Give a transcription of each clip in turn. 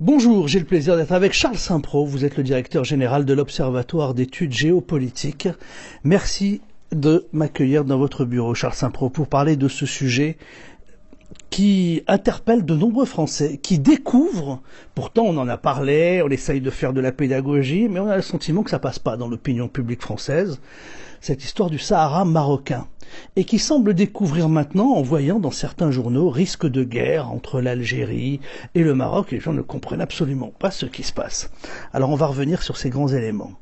Bonjour, j'ai le plaisir d'être avec Charles Saint-Pro. Vous êtes le directeur général de l'Observatoire d'études géopolitiques. Merci de m'accueillir dans votre bureau, Charles Saint-Pro, pour parler de ce sujet qui interpelle de nombreux Français, qui découvrent, pourtant on en a parlé, on essaye de faire de la pédagogie, mais on a le sentiment que ça passe pas dans l'opinion publique française, cette histoire du Sahara marocain, et qui semble découvrir maintenant en voyant dans certains journaux risque de guerre entre l'Algérie et le Maroc, et les gens ne comprennent absolument pas ce qui se passe. Alors on va revenir sur ces grands éléments.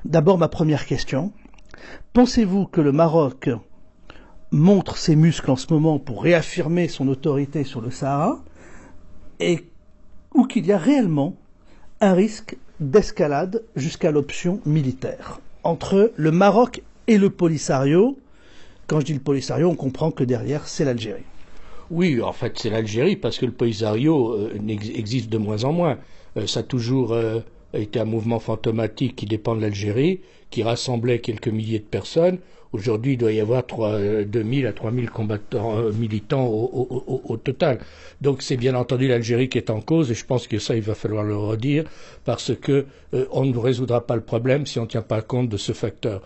D'abord ma première question, pensez-vous que le Maroc montre ses muscles en ce moment pour réaffirmer son autorité sur le Sahara, ou qu'il y a réellement un risque d'escalade jusqu'à l'option militaire entre le Maroc et le Polisario? Quand je dis le Polisario, on comprend que derrière, c'est l'Algérie. Oui, en fait, c'est l'Algérie, parce que le Polisario existe de moins en moins. Ça a toujours été un mouvement fantomatique qui dépend de l'Algérie, qui rassemblait quelques milliers de personnes. Aujourd'hui, il doit y avoir 2000 à 3000 combattants, militants au total. Donc c'est bien entendu l'Algérie qui est en cause, et je pense que ça, il va falloir le redire, parce que on ne résoudra pas le problème si on ne tient pas compte de ce facteur.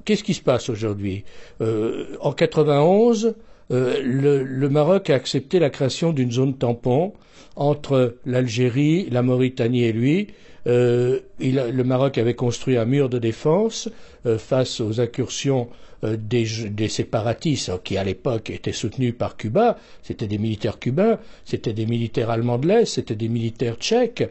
Qu'est-ce qui se passe aujourd'hui? En 91, le Maroc a accepté la création d'une zone tampon entre l'Algérie, la Mauritanie et lui. Le Maroc avait construit un mur de défense face aux incursions des séparatistes qui à l'époque étaient soutenus par Cuba. C'était des militaires cubains, c'était des militaires allemands de l'Est, c'était des militaires tchèques,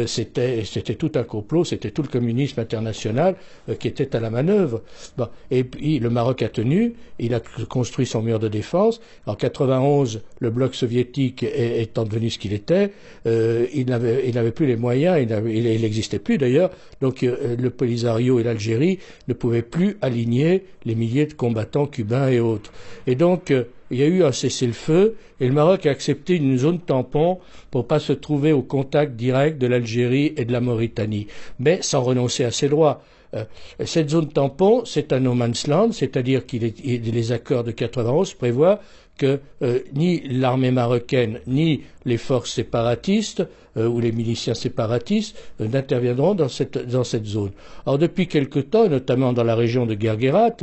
c'était tout un complot, c'était tout le communisme international qui était à la manœuvre. Bon. Et puis le Maroc a tenu, il a construit son mur de défense. En 91, le bloc soviétique étant devenu ce qu'il était, il n'avait plus les moyens, il n'existait plus d'ailleurs, donc le Polisario et l'Algérie ne pouvaient plus aligner les milliers de combattants cubains et autres. Et donc il y a eu un cessez-le-feu et le Maroc a accepté une zone tampon pour pas se trouver au contact direct de l'Algérie et de la Mauritanie, mais sans renoncer à ses droits. Cette zone tampon, c'est un no man's land, c'est-à-dire que les accords de 91 prévoient que ni l'armée marocaine ni les forces séparatistes ou les miliciens séparatistes n'interviendront dans cette zone. Or depuis quelque temps, notamment dans la région de Guerguerat,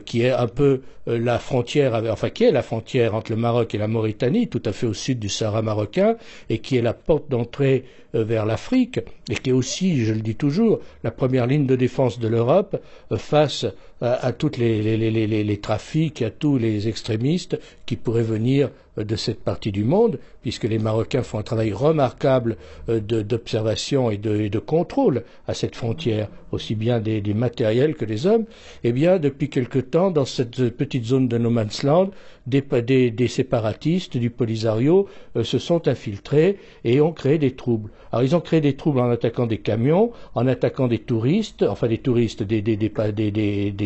qui est un peu la frontière, qui est la frontière entre le Maroc et la Mauritanie, tout à fait au sud du Sahara marocain, et qui est la porte d'entrée vers l'Afrique, et qui est aussi, je le dis toujours, la première ligne de défense de l'Europe face à tous les trafics, à tous les extrémistes qui pourraient venir de cette partie du monde, puisque les Marocains font un travail remarquable d'observation et de contrôle à cette frontière, aussi bien des matériels que des hommes. Eh bien, depuis quelque temps, dans cette petite zone de no man's land, des séparatistes du Polisario se sont infiltrés et ont créé des troubles. Alors, ils ont créé des troubles en attaquant des camions, en attaquant des touristes, des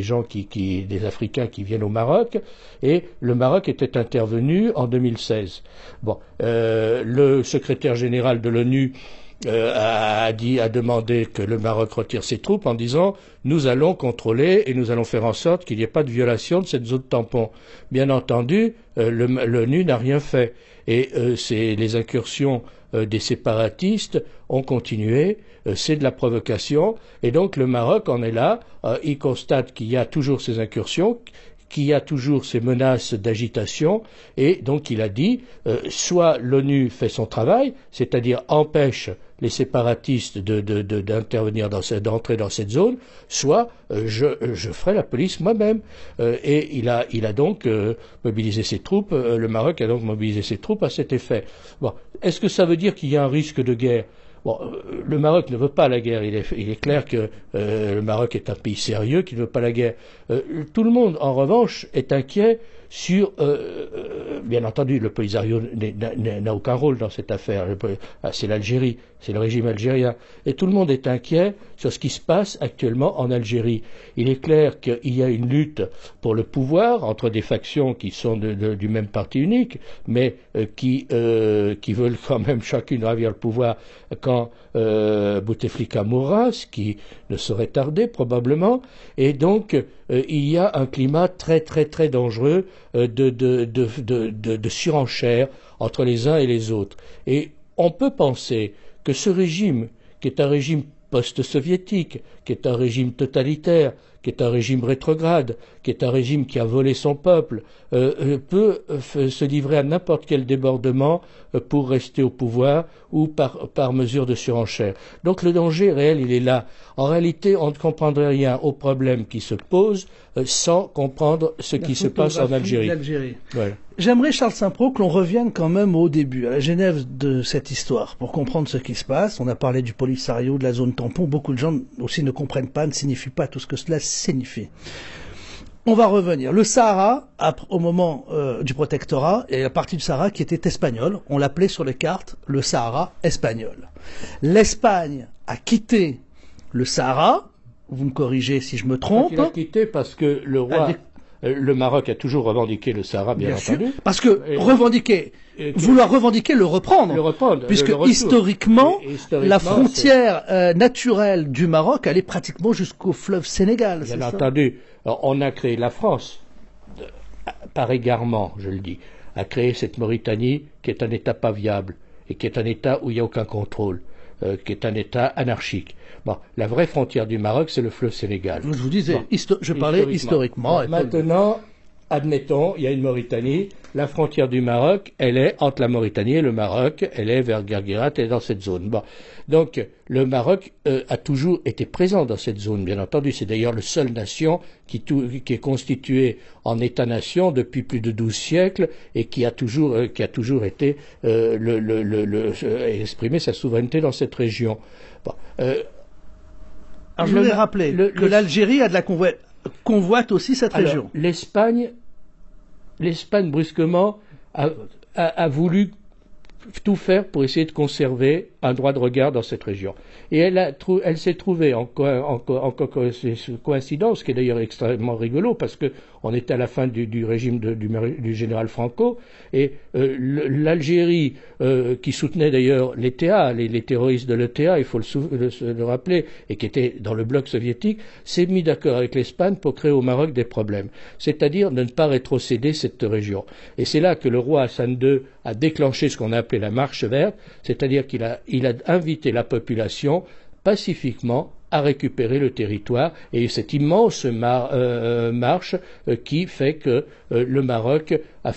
gens des Africains qui viennent au Maroc, et le Maroc était intervenu en 2016. Bon, le secrétaire général de l'ONU a demandé que le Maroc retire ses troupes en disant nous allons contrôler et nous allons faire en sorte qu'il n'y ait pas de violation de cette zone tampon. Bien entendu, l'ONU n'a rien fait et les incursions des séparatistes ont continué, c'est de la provocation et donc le Maroc en est là, il constate qu'il y a toujours ces incursions, qu'il y a toujours ces menaces d'agitation, et donc il a dit soit l'ONU fait son travail, c'est-à-dire empêche les séparatistes d'intervenir d'entrer dans cette zone, soit je ferai la police moi-même. Et il a donc mobilisé ses troupes, le Maroc a donc mobilisé ses troupes à cet effet. Bon, est-ce que ça veut dire qu'il y a un risque de guerre? Bon, le Maroc ne veut pas la guerre. Il est clair que le Maroc est un pays sérieux qui ne veut pas la guerre. Tout le monde, en revanche, est inquiet sur... bien entendu, le Polisario n'a aucun rôle dans cette affaire. C'est l'Algérie, c'est le régime algérien. Et tout le monde est inquiet sur ce qui se passe actuellement en Algérie. Il est clair qu'il y a une lutte pour le pouvoir entre des factions qui sont du même parti unique, mais qui veulent quand même chacune ravir le pouvoir quand Bouteflika mourra, ce qui ne saurait tarder probablement. Et donc, il y a un climat très très très dangereux de surenchère entre les uns et les autres. Et on peut penser que ce régime, qui est un régime post-soviétique, qui est un régime totalitaire, qui est un régime rétrograde, qui est un régime qui a volé son peuple, peut se livrer à n'importe quel débordement pour rester au pouvoir ou par mesure de surenchère. Donc le danger réel, il est là. En réalité, on ne comprendrait rien aux problèmes qui se posent sans comprendre ce qui se passe en Algérie. Voilà. J'aimerais, Charles Saint-Preux, que l'on revienne quand même au début, à la genèse de cette histoire, pour comprendre ce qui se passe. On a parlé du Polisario, de la zone tampon. Beaucoup de gens aussi ne comprennent pas, ne signifient pas tout ce que cela signifie. On va revenir. Le Sahara, au moment du protectorat, et la partie du Sahara qui était espagnole, on l'appelait sur les cartes le Sahara espagnol. L'Espagne a quitté le Sahara. Vous me corrigez si je me trompe. Il a quitté parce que le roi... Le Maroc a toujours revendiqué le Sahara, bien entendu. Sûr, parce que vouloir revendiquer le reprendre, puisque historiquement, la frontière naturelle du Maroc, elle est pratiquement jusqu'au fleuve Sénégal. Bien entendu. Alors, on a créé la France, par égarement, je le dis, a créé cette Mauritanie qui est un État pas viable et qui est un État où il n'y a aucun contrôle. Qui est un État anarchique. Bon, la vraie frontière du Maroc, c'est le fleuve Sénégal. Je vous disais, je parlais historiquement. Bon, maintenant, admettons, il y a une Mauritanie. La frontière du Maroc, elle est entre la Mauritanie et le Maroc. Elle est vers Guerguerat, elle est dans cette zone. Bon. Donc, le Maroc a toujours été présent dans cette zone, bien entendu. C'est d'ailleurs la seule nation qui est constituée en État-nation depuis plus de 12 siècles et qui a toujours été exprimer sa souveraineté dans cette région. Bon. Alors, je voudrais rappeler que l'Algérie a de la convoite aussi cette région. L'Espagne, brusquement, a voulu tout faire pour essayer de conserver un droit de regard dans cette région. Et elle s'est trouvée en coïncidence, qui est d'ailleurs extrêmement rigolo, parce que on était à la fin du régime du général Franco, et l'Algérie, qui soutenait d'ailleurs l'ETA, les terroristes de l'ETA, il faut le rappeler, et qui était dans le bloc soviétique, s'est mis d'accord avec l'Espagne pour créer au Maroc des problèmes, c'est-à-dire de ne pas rétrocéder cette région. Et c'est là que le roi Hassan II a déclenché ce qu'on a appelé la marche verte, c'est-à-dire qu'il a invité la population pacifiquement à récupérer le territoire, et cette immense marche qui fait que le Maroc a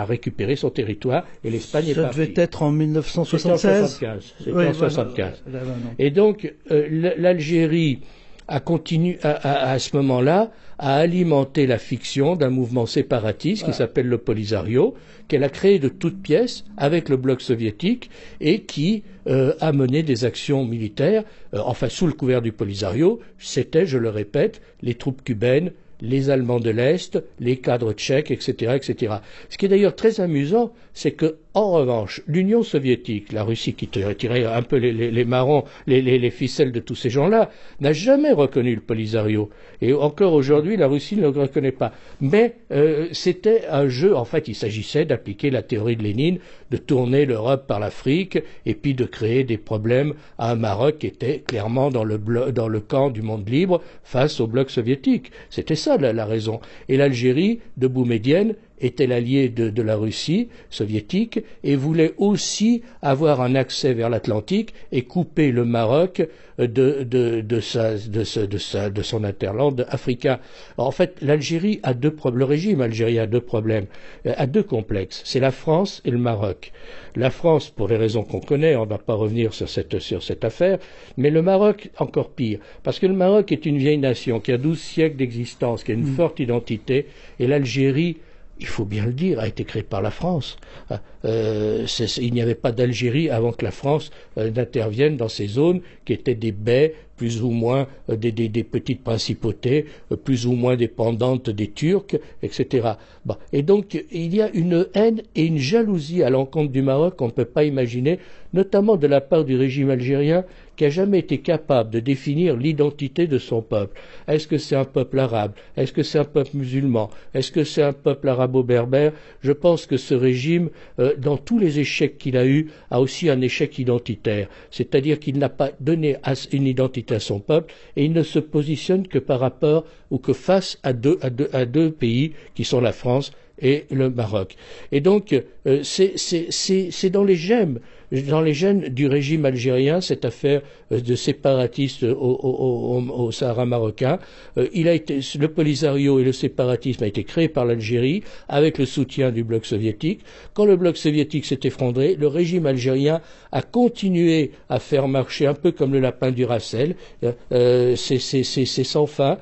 récupéré son territoire et l'Espagne est partie. Ça devait être en 1976. C'était en 1975. Et donc l'Algérie a continué à ce moment-là à alimenter la fiction d'un mouvement séparatiste qui s'appelle le Polisario, qu'elle a créé de toutes pièces avec le bloc soviétique et qui a mené des actions militaires, enfin sous le couvert du Polisario, c'était, je le répète, les troupes cubaines, les Allemands de l'Est, les cadres tchèques, etc., etc. Ce qui est d'ailleurs très amusant, c'est que, en revanche, l'Union soviétique, la Russie qui tirait un peu les marrons, les ficelles de tous ces gens-là, n'a jamais reconnu le Polisario. Et encore aujourd'hui, la Russie ne le reconnaît pas. Mais c'était un jeu, en fait, il s'agissait d'appliquer la théorie de Lénine, de tourner l'Europe par l'Afrique, et puis de créer des problèmes à un Maroc qui était clairement dans le camp du monde libre face au bloc soviétique. C'était ça la raison. Et l'Algérie de Boumedienne était l'allié de la Russie soviétique et voulait aussi avoir un accès vers l'Atlantique et couper le Maroc de son hinterland africain. Alors, en fait, l'Algérie a le régime algérien a deux problèmes, a deux complexes. C'est la France et le Maroc. La France, pour les raisons qu'on connaît, on ne va pas revenir sur cette affaire, mais le Maroc, encore pire, parce que le Maroc est une vieille nation qui a 12 siècles d'existence, qui a une forte identité, et l'Algérie, il faut bien le dire, a été créée par la France. Il n'y avait pas d'Algérie avant que la France n'intervienne dans ces zones qui étaient des baies, plus ou moins des petites principautés, plus ou moins dépendantes des Turcs, etc. Bon. Et donc, il y a une haine et une jalousie à l'encontre du Maroc qu'on ne peut pas imaginer, notamment de la part du régime algérien, qui n'a jamais été capable de définir l'identité de son peuple. Est-ce que c'est un peuple arabe? Est-ce que c'est un peuple musulman? Est-ce que c'est un peuple arabo-berbère? Je pense que ce régime, dans tous les échecs qu'il a eus, a aussi un échec identitaire. C'est-à-dire qu'il n'a pas donné une identité à son peuple et il ne se positionne que par rapport ou que face à deux pays qui sont la France et le Maroc. Et donc, c'est dans les gènes du régime algérien, cette affaire de séparatistes au Sahara marocain. Le Polisario et le séparatisme a été créé par l'Algérie avec le soutien du bloc soviétique. Quand le bloc soviétique s'est effondré, le régime algérien a continué à faire marcher un peu comme le lapin du Racel. C'est sans fin.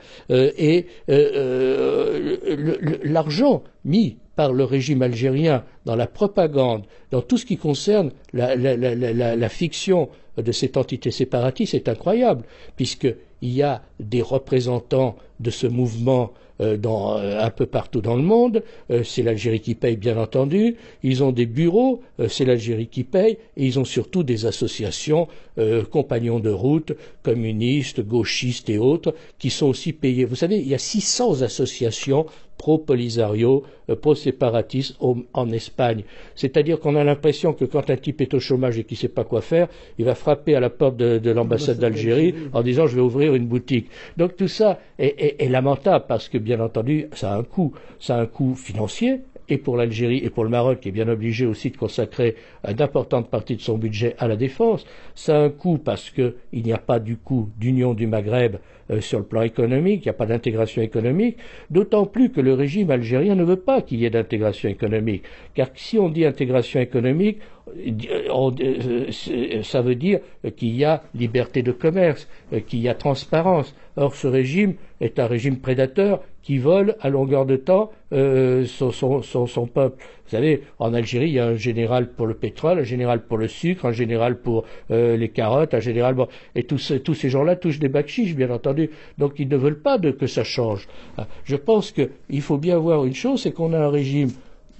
L'argent mis par le régime algérien dans la propagande, dans tout ce qui concerne la fiction de cette entité séparatiste est incroyable, puisqu'il y a des représentants de ce mouvement un peu partout dans le monde. C'est l'Algérie qui paye, bien entendu. Ils ont des bureaux, c'est l'Algérie qui paye, et ils ont surtout des associations, compagnons de route, communistes, gauchistes et autres, qui sont aussi payés. Vous savez, il y a 600 associations pro-Polisario, pro-séparatistes en Espagne. C'est-à-dire qu'on a l'impression que quand un type est au chômage et qu'il ne sait pas quoi faire, il va frapper à la porte de l'ambassade d'Algérie en disant « je vais ouvrir une boutique ». Donc tout ça est lamentable parce que, bien entendu, ça a un coût. Ça a un coût financier, et pour l'Algérie et pour le Maroc, qui est bien obligé aussi de consacrer une importante partie de son budget à la défense. Ça a un coût parce qu'il n'y a pas du coup d'union du Maghreb sur le plan économique, il n'y a pas d'intégration économique, d'autant plus que le régime algérien ne veut pas qu'il y ait d'intégration économique. Car si on dit intégration économique, ça veut dire qu'il y a liberté de commerce, qu'il y a transparence. Or, ce régime est un régime prédateur qui vole à longueur de temps son peuple. Vous savez, en Algérie, il y a un général pour le pétrole, un général pour le sucre, un général pour les carottes, un général... Bon, et tous ces gens-là touchent des bakchiches, bien entendu. Donc, ils ne veulent pas que ça change. Je pense qu'il faut bien voir une chose, c'est qu'on a un régime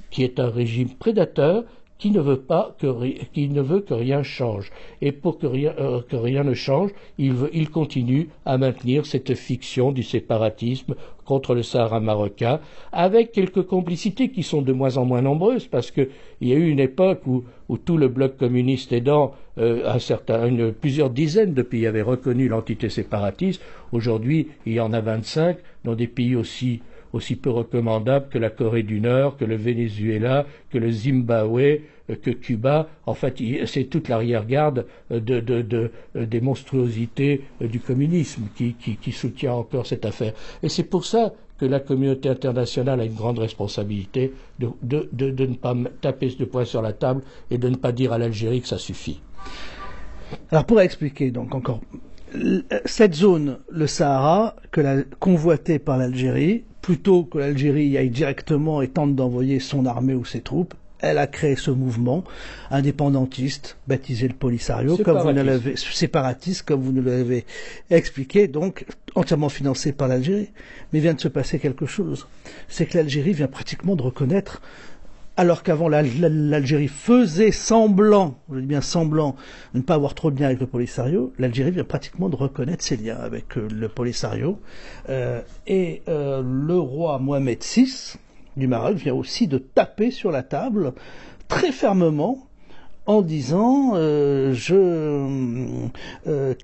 qui est un régime prédateur, qui ne veut que rien change. Et pour que rien ne change, il continue à maintenir cette fiction du séparatisme contre le Sahara marocain, avec quelques complicités qui sont de moins en moins nombreuses, parce qu'il y a eu une époque où tout le bloc communiste aidant, plusieurs dizaines de pays avaient reconnu l'entité séparatiste. Aujourd'hui, il y en a 25 dans des pays aussi peu recommandables que la Corée du Nord, que le Venezuela, que le Zimbabwe, que Cuba. En fait, c'est toute l'arrière-garde des monstruosités du communisme qui soutient encore cette affaire. Et c'est pour ça que la communauté internationale a une grande responsabilité de ne pas taper de poing sur la table et de ne pas dire à l'Algérie que ça suffit. Alors, pour expliquer donc encore, cette zone, le Sahara, convoitée par l'Algérie, plutôt que l'Algérie y aille directement et tente d'envoyer son armée ou ses troupes, elle a créé ce mouvement indépendantiste, baptisé le Polisario, séparatiste, comme vous nous l'avez expliqué, donc entièrement financé par l'Algérie. Mais vient de se passer quelque chose. C'est que l'Algérie vient pratiquement de reconnaître, alors qu'avant l'Algérie faisait semblant, je dis bien semblant, de ne pas avoir trop de liens avec le Polisario, l'Algérie vient pratiquement de reconnaître ses liens avec le Polisario. Et le roi Mohamed VI du Maroc vient aussi de taper sur la table très fermement en disant que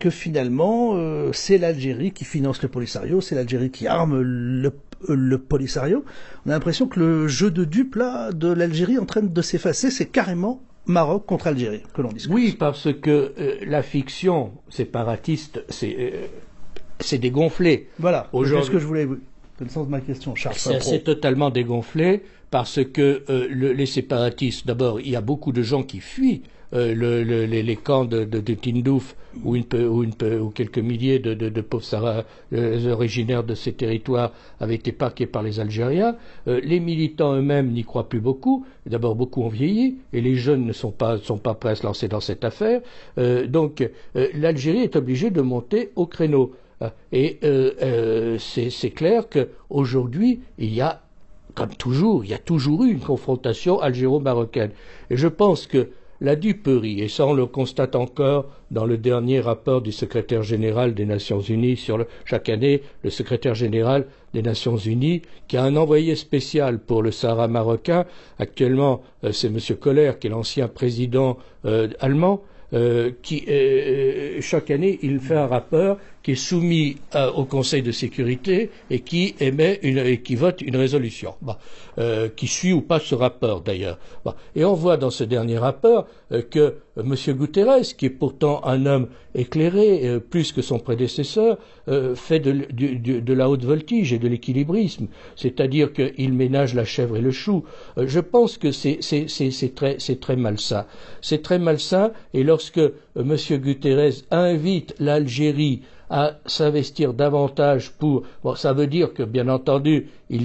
finalement c'est l'Algérie qui finance le Polisario, c'est l'Algérie qui arme le Polisario. On a l'impression que le jeu de dupes là de l'Algérie est en train de s'effacer, c'est carrément Maroc contre Algérie que l'on discute. Oui, parce que la fiction séparatiste, c'est dégonflé. Voilà, c'est ce que je voulais... C'est le sens de ma question, Charles. C'est totalement dégonflé parce que les séparatistes, d'abord, il y a beaucoup de gens qui fuient les camps de Tindouf où quelques milliers de pauvres originaires de ces territoires avaient été parqués par les Algériens. Les militants eux-mêmes n'y croient plus beaucoup. D'abord, beaucoup ont vieilli et les jeunes ne sont pas prêts à se lancer dans cette affaire. Donc, l'Algérie est obligée de monter au créneau. Et c'est clair qu'aujourd'hui, comme toujours, il y a toujours eu une confrontation algéro-marocaine. Et je pense que la duperie, et ça on le constate encore dans le dernier rapport du secrétaire général des Nations Unies chaque année, le secrétaire général des Nations Unies, qui a un envoyé spécial pour le Sahara marocain. Actuellement, c'est M. Koller, qui est l'ancien président allemand, qui chaque année il fait un rapport qui est soumis au Conseil de sécurité et qui qui vote une résolution, qui suit ou pas ce rapport d'ailleurs. Et on voit dans ce dernier rapport que M. Guterres, qui est pourtant un homme éclairé plus que son prédécesseur, fait de la haute voltige et de l'équilibrisme, c'est-à-dire qu'il ménage la chèvre et le chou. Je pense que c'est très malsain. C'est très malsain, et lorsque M. Guterres invite l'Algérie à s'investir davantage ça veut dire que, bien entendu, il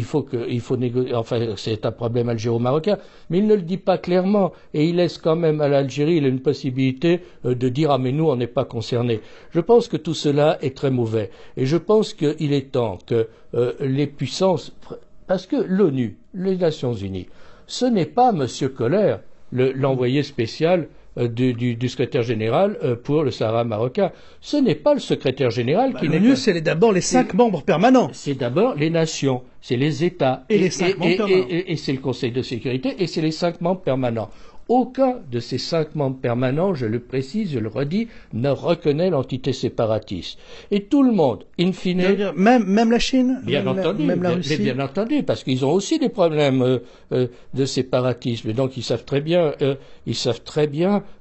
faut négocier, enfin, c'est un problème algéro-marocain, mais il ne le dit pas clairement, et il laisse quand même à l'Algérie une possibilité de dire, ah, mais nous, on n'est pas concernés. Je pense que tout cela est très mauvais, et je pense qu'il est temps que les puissances, parce que l'ONU, les Nations Unies, ce n'est pas M. Koller, l'envoyé spécial du secrétaire général pour le Sahara marocain. Ce n'est pas le secrétaire général qui n'est l'ONU, c'est d'abord les 5 membres permanents. C'est d'abord les nations, c'est les États. Et les 5 membres permanents. Et c'est le Conseil de sécurité, et c'est les 5 membres permanents. Aucun de ces 5 membres permanents, je le précise, je le redis, ne reconnaît l'entité séparatiste. Et tout le monde, in fine... Même la Chine, bien entendu, même la Russie. Bien entendu, parce qu'ils ont aussi des problèmes de séparatisme. Et donc ils savent très bien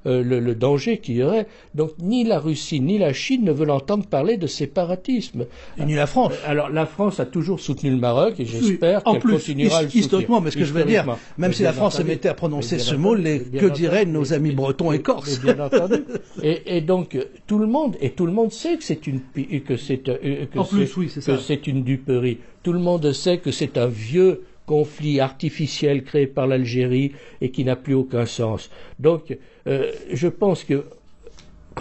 le danger qu'il y aurait. Donc ni la Russie ni la Chine ne veulent entendre parler de séparatisme. Et ni la France. Alors la France a toujours soutenu le Maroc, et j'espère qu'elle continuera à le soutenir. Historiquement, mais ce que je veux dire, même si la France se mettait à prononcer ce mot, que diraient nos amis bretons et corses? Bien entendu. Et donc tout le monde sait que c'est une duperie. Tout le monde sait que c'est un vieux conflit artificiel créé par l'Algérie et qui n'a plus aucun sens. Donc je pense que,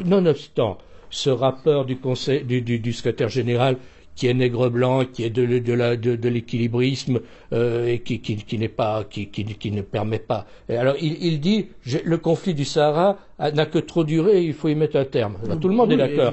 nonobstant ce rapport du Conseil du secrétaire général, qui est nègre blanc, qui est de l'équilibrisme et qui ne permet pas. Et alors il dit le conflit du Sahara n'a que trop duré, il faut y mettre un terme. Alors, tout le monde est d'accord.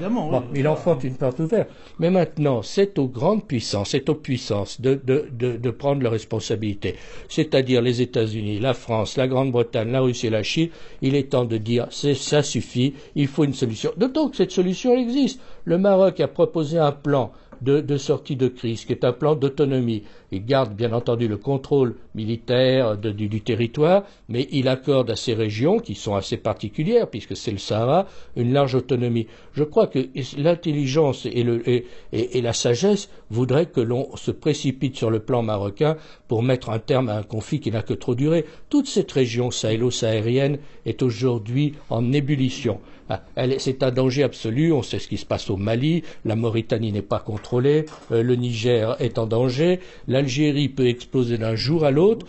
Il enfante une porte ouverte. Mais maintenant, c'est aux grandes puissances, c'est aux puissances de prendre leurs responsabilités. C'est-à-dire les États-Unis, la France, la Grande-Bretagne, la Russie et la Chine. Il est temps de dire ça suffit, il faut une solution. D'autant que cette solution existe. Le Maroc a proposé un plan de sortie de crise, qui est un plan d'autonomie. Il garde bien entendu le contrôle militaire du territoire, mais il accorde à ces régions, qui sont assez particulières, puisque c'est le Sahara, une large autonomie. Je crois que l'intelligence et la sagesse voudraient que l'on se précipite sur le plan marocain pour mettre un terme à un conflit qui n'a que trop duré. Toute cette région sahélo-saharienne est aujourd'hui en ébullition. C'est un danger absolu, on sait ce qui se passe au Mali, la Mauritanie n'est pas contrôlée, le Niger est en danger, l'Algérie peut exploser d'un jour à l'autre.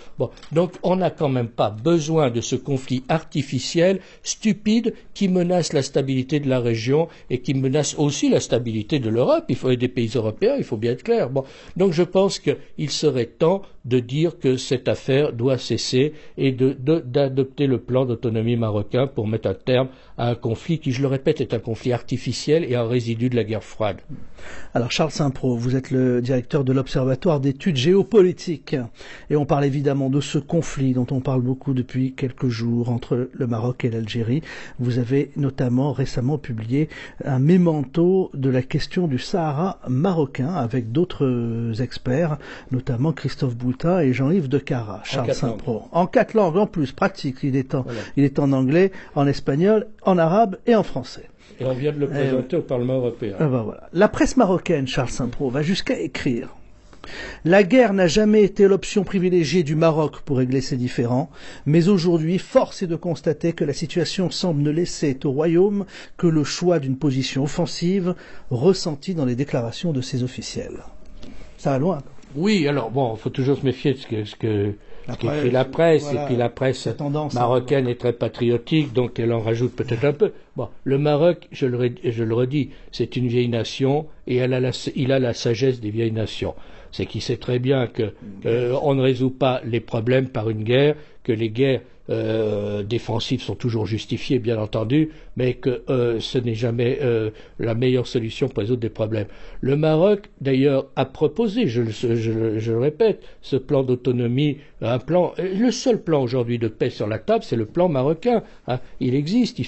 Donc on n'a quand même pas besoin de ce conflit artificiel, stupide, qui menace la stabilité de la région et qui menace aussi la stabilité de l'Europe. Il faut des pays européens, il faut bien être clair. Donc je pense qu'il serait temps de dire que cette affaire doit cesser et d'adopter le plan d'autonomie marocain pour mettre un terme à un conflit qui, je le répète, est un conflit artificiel et un résidu de la guerre froide. Alors Charles Saint-Pro, vous êtes le directeur de l'Observatoire d'études géopolitiques et on parle évidemment de ce conflit dont on parle beaucoup depuis quelques jours entre le Maroc et l'Algérie. Vous avez notamment récemment publié un mémento de la question du Sahara marocain avec d'autres experts, notamment Christophe Boutin et Jean-Yves Decara. Charles Saint-Pro. En 4 langues en plus, pratique. Il est en anglais, en espagnol, en arabe et en français. Et on vient de le présenter au Parlement européen. Voilà. La presse marocaine, Charles Saint-Pro, va jusqu'à écrire: la guerre n'a jamais été l'option privilégiée du Maroc pour régler ses différends, mais aujourd'hui, force est de constater que la situation semble ne laisser au Royaume que le choix d'une position offensive, ressenti dans les déclarations de ses officiels. Ça va loin. Oui, alors il faut toujours se méfier de ce qu'écrit la presse, voilà, et puis la presse marocaine est très patriotique, donc elle en rajoute peut-être un peu. Le Maroc, je le redis, c'est une vieille nation, et il a la sagesse des vieilles nations. C'est qu'il sait très bien que on ne résout pas les problèmes par une guerre, que les guerres défensives sont toujours justifiées, bien entendu, mais que ce n'est jamais la meilleure solution pour résoudre des problèmes. Le Maroc, d'ailleurs, a proposé, je le répète, ce plan d'autonomie, le seul plan aujourd'hui de paix sur la table, c'est le plan marocain. Hein, il existe.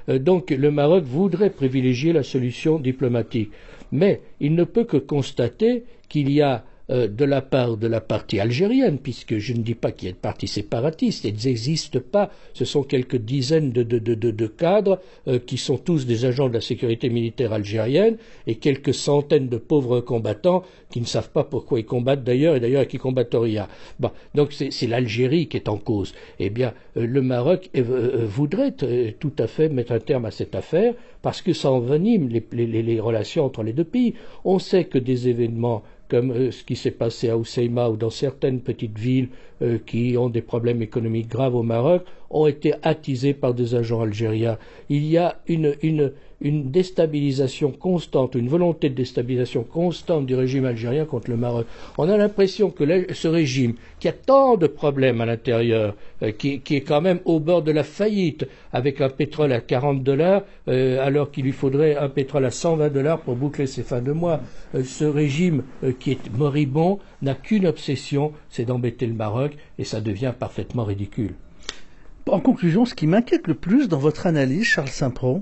Donc le Maroc voudrait privilégier la solution diplomatique. Mais il ne peut que constater qu'il y a de la part de la partie algérienne, puisque je ne dis pas qu'il y ait de partis séparatistes, ils n'existent pas, ce sont quelques dizaines de cadres qui sont tous des agents de la sécurité militaire algérienne et quelques centaines de pauvres combattants qui ne savent pas pourquoi ils combattent d'ailleurs et d'ailleurs qui combattent rien. Bon, donc c'est l'Algérie qui est en cause. Eh bien, le Maroc voudrait tout à fait mettre un terme à cette affaire parce que ça envenime les relations entre les deux pays. On sait que des événements comme ce qui s'est passé à Hoceima ou dans certaines petites villes qui ont des problèmes économiques graves au Maroc, ont été attisés par des agents algériens. Il y a une déstabilisation constante, une volonté de déstabilisation constante du régime algérien contre le Maroc. On a l'impression que ce régime, qui a tant de problèmes à l'intérieur, qui est quand même au bord de la faillite, avec un pétrole à $40, alors qu'il lui faudrait un pétrole à $120 pour boucler ses fins de mois. Ce régime qui est moribond n'a qu'une obsession, c'est d'embêter le Maroc, et ça devient parfaitement ridicule. En conclusion, ce qui m'inquiète le plus dans votre analyse, Charles Saint-Preux,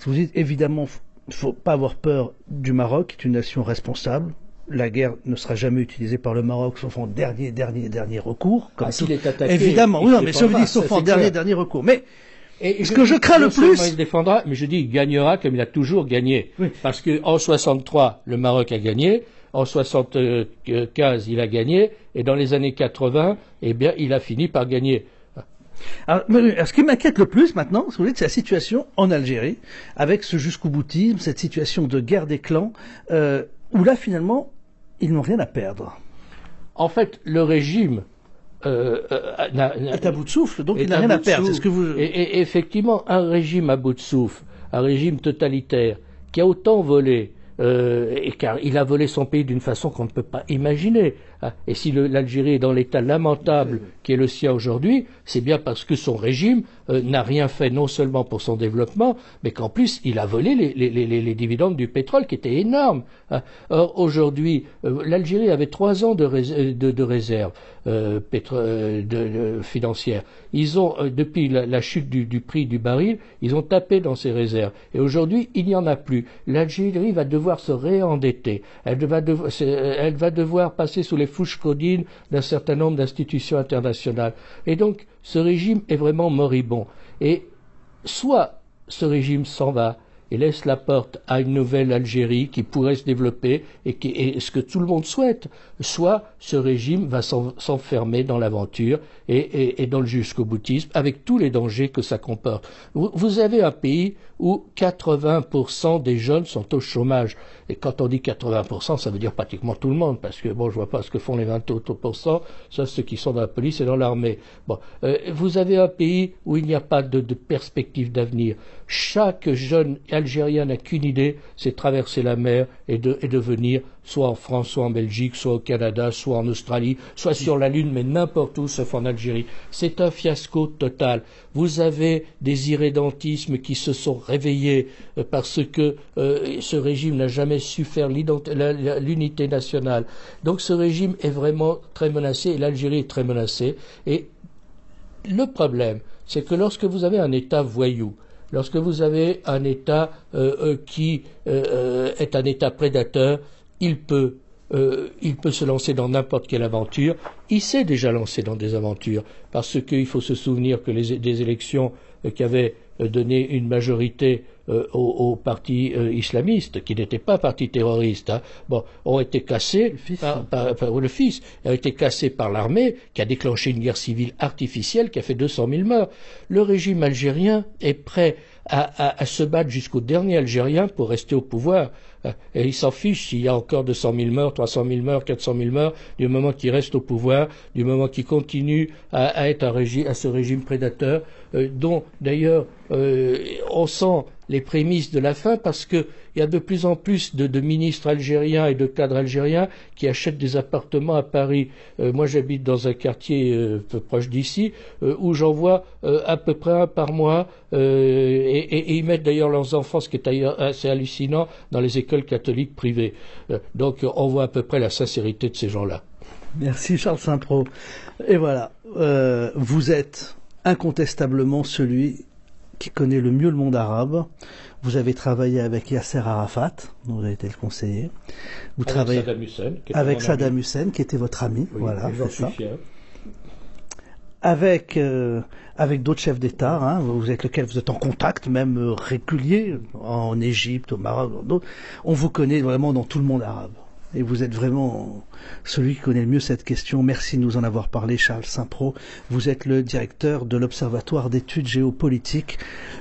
vous dites évidemment, il ne faut pas avoir peur du Maroc, qui est une nation responsable. La guerre ne sera jamais utilisée par le Maroc, sauf en dernier recours. Comme s'il est attaqué, évidemment, oui, non, mais si on dit sauf en dernier recours. Mais ce que je crains le plus, il défendra, mais je dis il gagnera comme il a toujours gagné, oui. Parce que en 63, le Maroc a gagné. En 75, il a gagné, et dans les années 80, eh bien, il a fini par gagner. Alors, ce qui m'inquiète le plus maintenant, si vous voulez, c'est la situation en Algérie, avec ce jusqu'au boutisme, cette situation de guerre des clans, où là, finalement, ils n'ont rien à perdre. En fait, le régime est à bout de souffle, donc il n'a rien à perdre. C'est ce que vous... et effectivement, un régime à bout de souffle, un régime totalitaire, qui a autant volé, car il a volé son pays d'une façon qu'on ne peut pas imaginer. Et si l'Algérie est dans l'état lamentable qui est le sien aujourd'hui, c'est bien parce que son régime n'a rien fait non seulement pour son développement, mais qu'en plus il a volé les dividendes du pétrole qui étaient énormes. Or aujourd'hui, l'Algérie avait 3 ans de réserve financière. Ils ont, depuis la chute du prix du baril, ils ont tapé dans ces réserves. Et aujourd'hui, il n'y en a plus. L'Algérie va devoir se réendetter. Elle va devoir passer sous les fouches caudines d'un certain nombre d'institutions internationales. Et donc, ce régime est vraiment moribond. Et soit ce régime s'en va et laisse la porte à une nouvelle Algérie qui pourrait se développer et ce que tout le monde souhaite, soit ce régime va s'enfermer dans l'aventure et dans le jusqu'au boutisme avec tous les dangers que ça comporte. Vous avez un pays où 80% des jeunes sont au chômage. Et quand on dit 80%, ça veut dire pratiquement tout le monde, parce que bon, je vois pas ce que font les 20 autres %, sauf ceux qui sont dans la police et dans l'armée. Bon, vous avez un pays où il n'y a pas de perspective d'avenir. Chaque jeune Algérien n'a qu'une idée, c'est traverser la mer et de venir soit en France, soit en Belgique, soit au Canada, soit en Australie, soit sur la Lune, mais n'importe où, sauf en Algérie. C'est un fiasco total. Vous avez des irrédentismes qui se sont réveillés parce que ce régime n'a jamais su faire l'unité nationale. Donc ce régime est vraiment très menacé et l'Algérie est très menacée. Et le problème, c'est que lorsque vous avez un État voyou, lorsque vous avez un État qui est un État prédateur, il peut se lancer dans n'importe quelle aventure. Il s'est déjà lancé dans des aventures, parce qu'il faut se souvenir que des élections qui avaient donné une majorité au parti islamiste, qui n'était pas parti terroriste, ont été cassées ont été cassées par l'armée, qui a déclenché une guerre civile artificielle qui a fait 200 000 morts. Le régime algérien est prêt à se battre jusqu'au dernier Algérien pour rester au pouvoir. Et il s'en fiche s'il y a encore 200 000 morts, 300 000 morts, 400 000 morts, du moment qu'il reste au pouvoir, du moment qu'il continue à être à ce régime prédateur. dont d'ailleurs on sent les prémices de la fin, parce que il y a de plus en plus de ministres algériens et de cadres algériens qui achètent des appartements à Paris. Moi, j'habite dans un quartier peu proche d'ici, où j'en vois à peu près un par mois, et ils mettent d'ailleurs leurs enfants, ce qui est d'ailleurs assez hallucinant, dans les écoles catholiques privées. Donc, on voit à peu près la sincérité de ces gens-là. Merci Charles Saint-Pro. Et voilà, vous êtes incontestablement celui qui connaît le mieux le monde arabe. Vous avez travaillé avec Yasser Arafat, dont vous avez été le conseiller. Vous travaillez avec Saddam Hussein, qui était votre ami. Oui, voilà, c'est ça. Avec d'autres chefs d'État, hein, vous êtes en contact même régulier en Égypte, au Maroc, d'autres. On vous connaît vraiment dans tout le monde arabe. Et vous êtes vraiment celui qui connaît le mieux cette question. Merci de nous en avoir parlé, Charles Saint-Pro. Vous êtes le directeur de l'Observatoire d'études géopolitiques.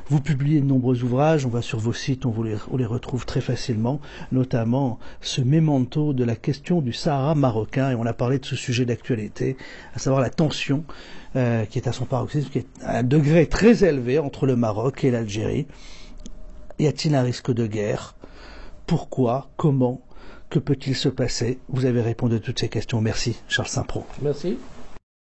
Vous publiez de nombreux ouvrages. On va sur vos sites, on les retrouve très facilement, notamment ce mémento de la question du Sahara marocain. Et on a parlé de ce sujet d'actualité, à savoir la tension qui est à son paroxysme, qui est à un degré très élevé entre le Maroc et l'Algérie. Y a-t-il un risque de guerre? Pourquoi? Comment? Que peut-il se passer? Vous avez répondu à toutes ces questions. Merci, Charles Saint-Pro. Merci.